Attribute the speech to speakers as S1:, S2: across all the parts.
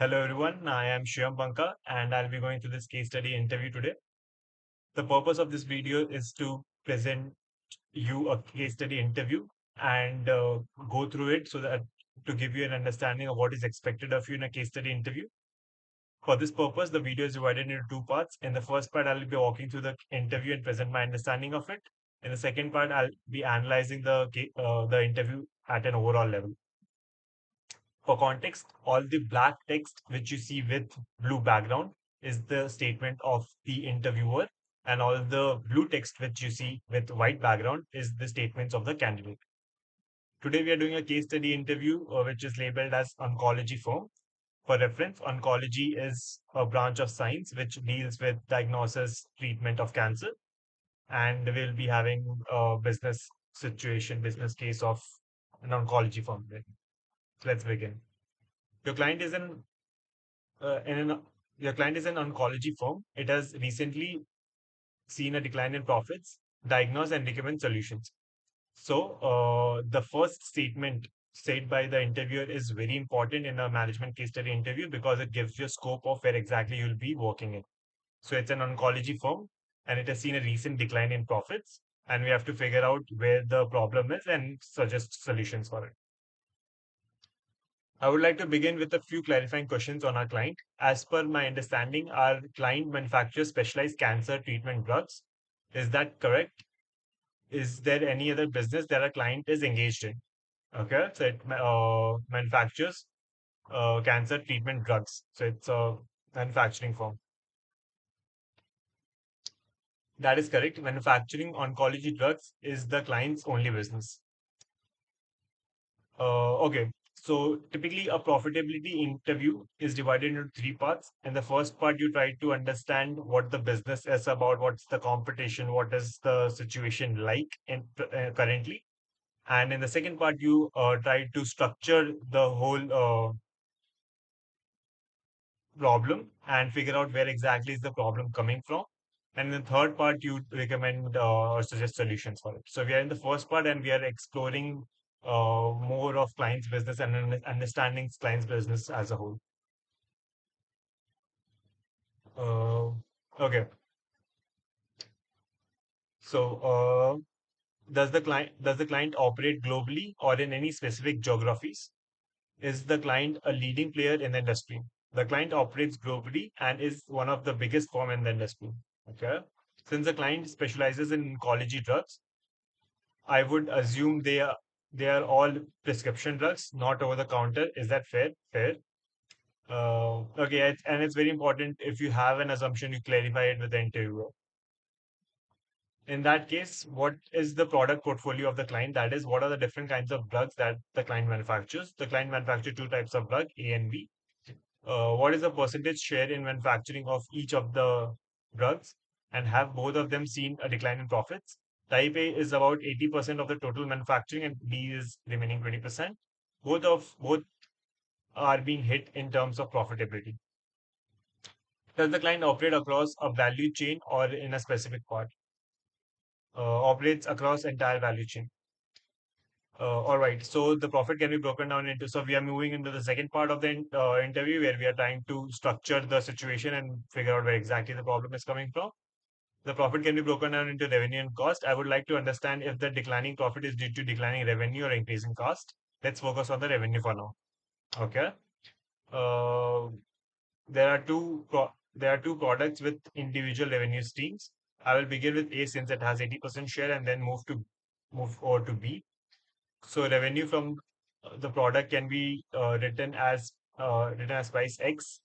S1: Hello everyone, I am Shyam Banka and I'll be going through this case study interview today. The purpose of this video is to present you a case study interview and go through it so that to give you an understanding of what is expected of you in a case study interview. For this purpose, the video is divided into two parts. In the first part, I'll be walking through the interview and present my understanding of it. In the second part, I'll be analyzing the interview at an overall level. For context, all the black text which you see with blue background is the statement of the interviewer, and all the blue text which you see with white background is the statements of the candidate. Today, we are doing a case study interview which is labeled as Oncology firm. For reference, oncology is a branch of science which deals with diagnosis, treatment of cancer, and we'll be having a business case of an oncology firm. So let's begin. Your client is an in an your client is an oncology firm. It has recently seen a decline in profits, diagnose and recommend solutions. So, the first statement said by the interviewer is very important in a management case study interview because it gives you a scope of where exactly you'll be working in. So, it's an oncology firm and it has seen a recent decline in profits, and we have to figure out where the problem is and suggest solutions for it. I would like to begin with a few clarifying questions on our client. As per my understanding, our client manufactures specialized cancer treatment drugs. Is that correct? Is there any other business that our client is engaged in? Okay, so it manufactures cancer treatment drugs. So it's a manufacturing firm. That is correct. Manufacturing oncology drugs is the client's only business. Okay. So typically a profitability interview is divided into three parts. In the first part, you try to understand what the business is about, what's the competition, what is the situation like in currently. And in the second part, you try to structure the whole problem and figure out where exactly is the problem coming from. And in the third part, you recommend or suggest solutions for it. So we are in the first part and we are exploring more of client's business and understanding client's business as a whole. Uh, okay. So does the client operate globally or in any specific geographies? Is the client a leading player in the industry? The client operates globally and is one of the biggest firm in the industry. Okay. Since the client specializes in oncology drugs, I would assume they are all prescription drugs, not over the counter. Is that fair? Fair. Okay, and it's very important if you have an assumption, you clarify it with the interviewer. In that case, what is the product portfolio of the client? That is, what are the different kinds of drugs that the client manufactures? The client manufactures two types of drug, A and B. What is the percentage share in manufacturing of each of the drugs, and have both of them seen a decline in profits? Type A is about 80% of the total manufacturing, and B is remaining 20%. Both are being hit in terms of profitability. Does the client operate across a value chain or in a specific part? Operates across entire value chain. All right. So the profit can be broken down into. So we are moving into the second part of the interview where we are trying to structure the situation and figure out where exactly the problem is coming from. The profit can be broken down into revenue and cost. I would like to understand if the declining profit is due to declining revenue or increasing cost. Let's focus on the revenue for now. Okay. Uh, there are two products with individual revenue streams. I will begin with A since it has 80% share and then move over to B. So revenue from the product can be written as price X.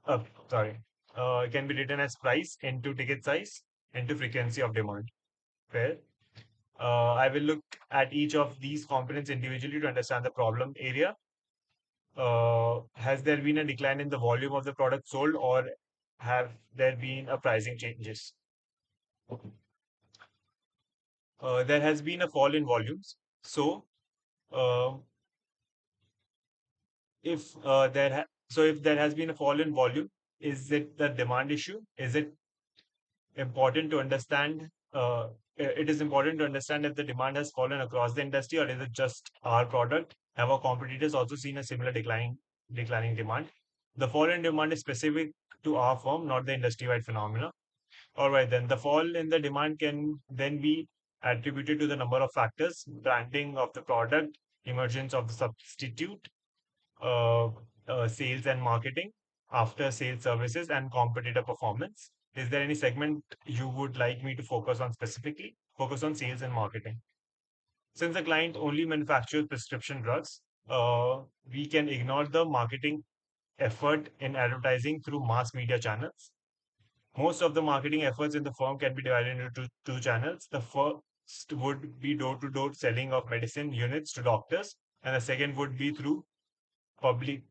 S1: Uh, sorry, it can be written as price into ticket size into frequency of demand. Fair. I will look at each of these components individually to understand the problem area. Has there been a decline in the volume of the product sold, or have there been a pricing changes? There has been a fall in volumes. So, uh, if there has been a fall in volume, is it the demand issue? Is it important to understand? It is important to understand if the demand has fallen across the industry, or is it just our product? Have our competitors also seen a similar declining demand? The fall in demand is specific to our firm, not the industry-wide phenomena. All right, then the fall in the demand can then be attributed to the number of factors: branding of the product, emergence of the substitute, uh, sales and marketing, after sales services, and competitor performance. Is there any segment you would like me to focus on specifically? Focus on sales and marketing. Since the client only manufactures prescription drugs, we can ignore the marketing effort in advertising through mass media channels. Most of the marketing efforts in the firm can be divided into two channels. The first would be door to door selling of medicine units to doctors, and the second would be through public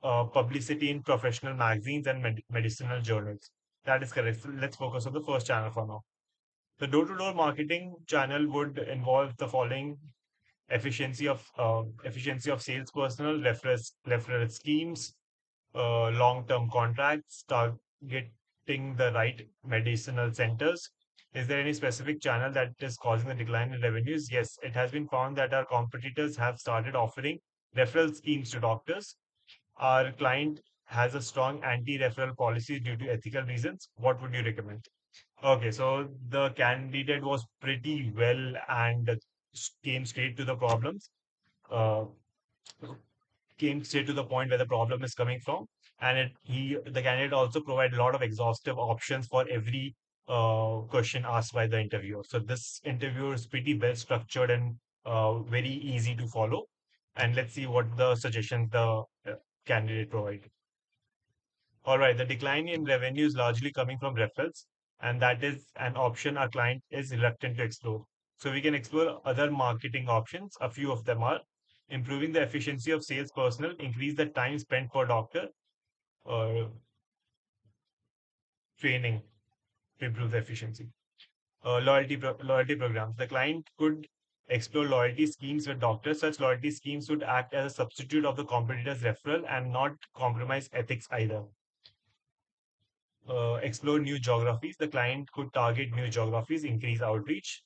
S1: publicity in professional magazines and medicinal journals. That is correct. So let's focus on the first channel for now. The door to door marketing channel would involve the following: efficiency of sales personnel, referral schemes, long-term contracts, targeting the right medicinal centers. Is there any specific channel that is causing the decline in revenues? Yes, it has been found that our competitors have started offering referral schemes to doctors. Our client has a strong anti-referral policy due to ethical reasons. What would you recommend? Okay, so the candidate was pretty well and came straight to the problems. Uh, Came straight to the point where the problem is coming from, and the candidate also provided a lot of exhaustive options for every question asked by the interviewer. So this interview is pretty well structured and very easy to follow. And let's see what the suggestions the candidate provided. All right, the decline in revenue is largely coming from referrals, and that is an option our client is reluctant to explore. So we can explore other marketing options. A few of them are improving the efficiency of sales personnel, increase the time spent per doctor, or training to improve the efficiency. Loyalty programs. The client could explore loyalty schemes with doctors. Such loyalty schemes would act as a substitute of the competitor's referral and not compromise ethics either. Explore new geographies. The client could target new geographies, increase outreach.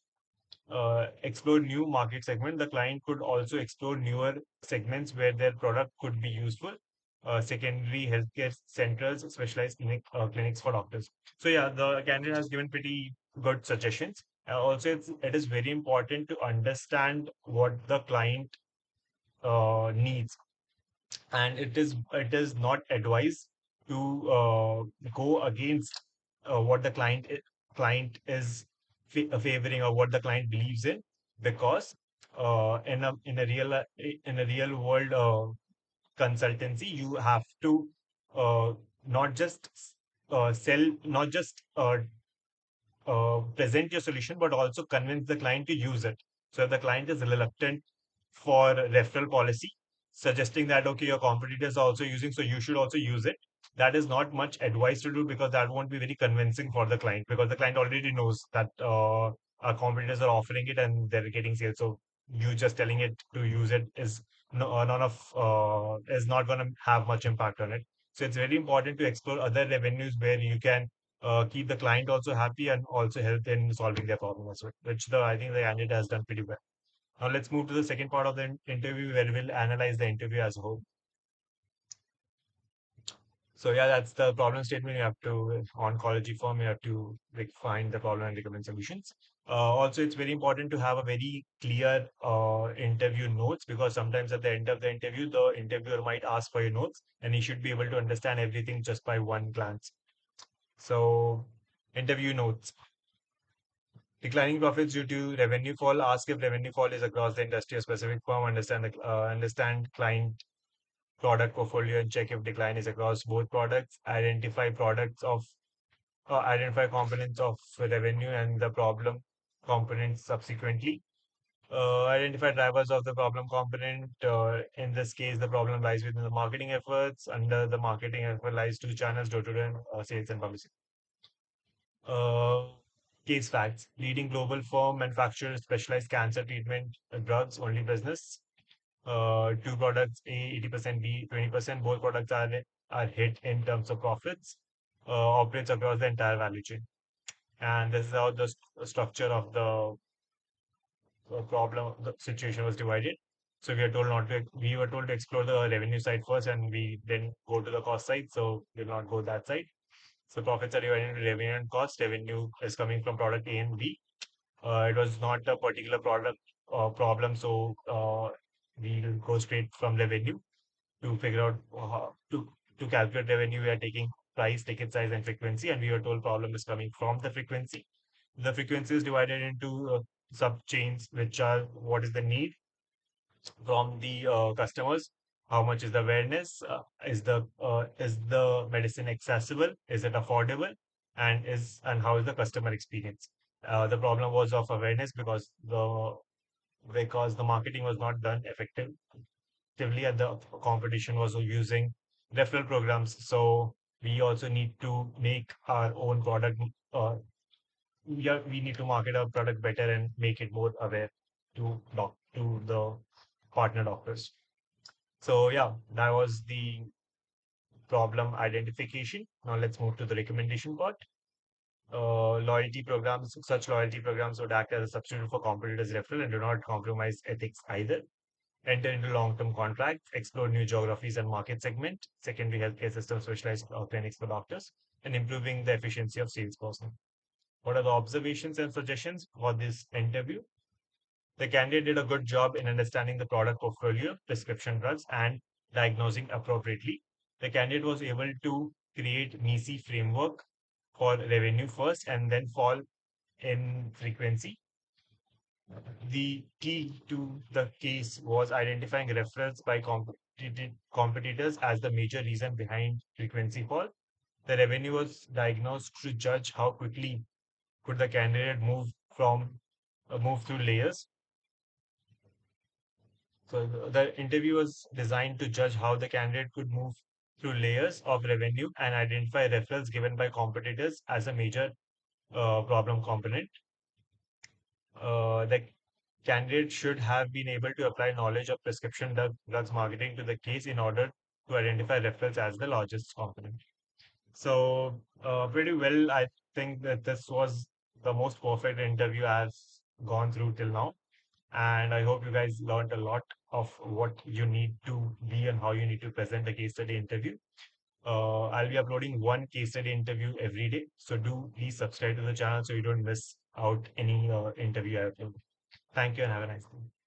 S1: Explore new market segment. The client could also explore newer segments where their product could be useful. Secondary healthcare centers, specialized clinics for doctors. So yeah, the candidate has given pretty good suggestions. Also, it is very important to understand what the client needs, and it is not advised to go against what the client is favoring or what the client believes in, because in a real world consultancy, you have to uh, not just sell, not just present your solution, but also convince the client to use it. So if the client is reluctant for referral policy, suggesting that, okay, your competitors are also using, so you should also use it. That is not much advice to do, because that won't be very convincing for the client, because the client already knows that our competitors are offering it and they're getting sales. So you just telling it to use it is none of is not going to have much impact on it. So it's very important to explore other revenues where you can keep the client also happy and also help in solving their problem as well, which the I think the candidate has done pretty well. Now let's move to the second part of the interview where we'll analyze the interview as a whole. So yeah, that's the problem statement. You have to oncology form. You have to like find the problem and recommend solutions. Also, it's very important to have a very clear interview notes, because sometimes at the end of the interview, the interviewer might ask for your notes, and you should be able to understand everything just by one glance. So, interview notes. Declining profits due to revenue fall. Ask if revenue fall is across the industry or specific firm. Understand client product portfolio and check if decline is across both products. Identify components of revenue and the problem components subsequently. Identify drivers of the problem component. In this case, the problem lies within the marketing efforts. Under the marketing effort lies two channels: door-to-door sales and publicity. Uh, Case facts. Leading global firm manufacturers specialized cancer treatment drugs only business. Two products, A 80%, B 20%. Both products are hit in terms of profits. Operates across the entire value chain. And this is how the structure of the problem, the situation was divided. So we were told to explore the revenue side first, and we then go to the cost side. So we'll not go that side. So profits are divided into revenue and cost. Revenue is coming from product A and B. It was not a particular product problem, so we'll go straight from revenue to figure out to calculate revenue. We are taking price, ticket size, and frequency, and we were told problem is coming from the frequency. The frequency is divided into sub chains, which are what is the need from the customers. How much is the awareness? Is the medicine accessible? Is it affordable? And how is the customer experience? The problem was of awareness because the marketing was not done effectively, and the competition was using referral programs. So we also need to make our own product. We need to market our product better and make it more aware to the partner doctors. So yeah, that was the problem identification. Now let's move to the recommendation part. Loyalty programs, such loyalty programs would act as a substitute for competitors' referral and do not compromise ethics either. Enter into long-term contracts, explore new geographies and market segment, secondary healthcare system specialized clinics for doctors, and improving the efficiency of salesperson. What are the observations and suggestions for this interview? The candidate did a good job in understanding the product portfolio, prescription drugs, and diagnosing appropriately. The candidate was able to create an easy framework for revenue first and then fall in frequency. The key to the case was identifying referrals by competitors as the major reason behind frequency fall. The revenue was diagnosed to judge how quickly could the candidate move through layers. So the interview was designed to judge how the candidate could move through layers of revenue and identify referrals given by competitors as a major problem component. The candidate should have been able to apply knowledge of prescription drugs marketing to the case in order to identify referrals as the largest component. So, pretty well, I think that this was the most perfect interview I've gone through till now. And I hope you guys learned a lot of what you need to be and how you need to present a case study interview. I'll be uploading one case study interview every day. So do please subscribe to the channel so you don't miss out any interview I upload. Thank you and have a nice day.